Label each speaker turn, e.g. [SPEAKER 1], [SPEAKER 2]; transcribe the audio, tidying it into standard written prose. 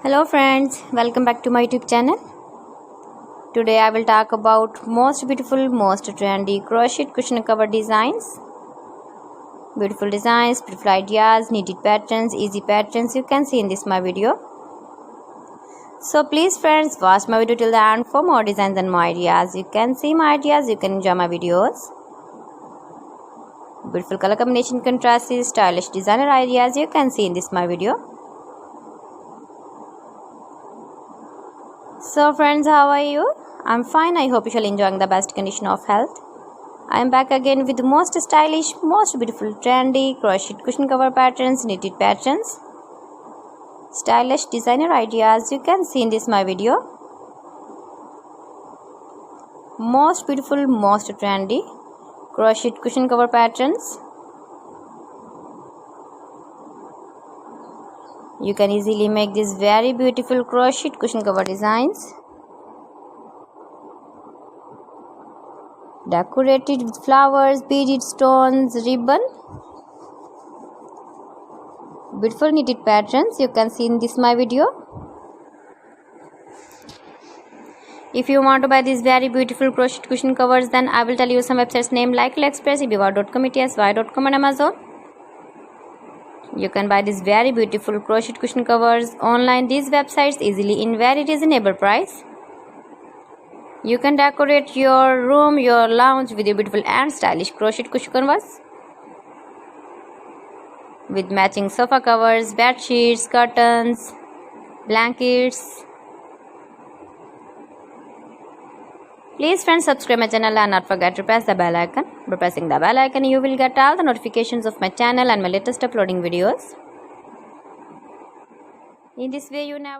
[SPEAKER 1] Hello friends, welcome back to my YouTube channel. Today I will talk about most beautiful, most trendy crochet cushion cover designs. Beautiful designs, beautiful ideas, knitted patterns, easy patterns you can see in this my video. So please friends, watch my video till the end for more designs and more ideas. You can see my ideas, you can enjoy my videos. Beautiful color combination contrasts, stylish designer ideas you can see in this my video. So friends, how are you? I'm fine. I hope you shall enjoying the best condition of health. I am back again with the most stylish, most beautiful, trendy crochet cushion cover patterns, knitted patterns, stylish designer ideas you can see in this my video. Most beautiful, most trendy crochet cushion cover patterns. You can easily make these very beautiful crochet cushion cover designs. Decorated with flowers, beaded stones, ribbon. Beautiful knitted patterns you can see in this my video. If you want to buy these very beautiful crochet cushion covers, then I will tell you some websites name like AliExpress, eBay.com, etsy.com and Amazon. You can buy these very beautiful crochet cushion covers online. These websites easily in very reasonable price. You can decorate your room, your lounge with your beautiful and stylish crochet cushion covers with matching sofa covers, bed sheets, curtains, blankets. Please friends, subscribe my channel and not forget to press the bell icon. By pressing the bell icon, you will get all the notifications of my channel and my latest uploading videos. In this way, you never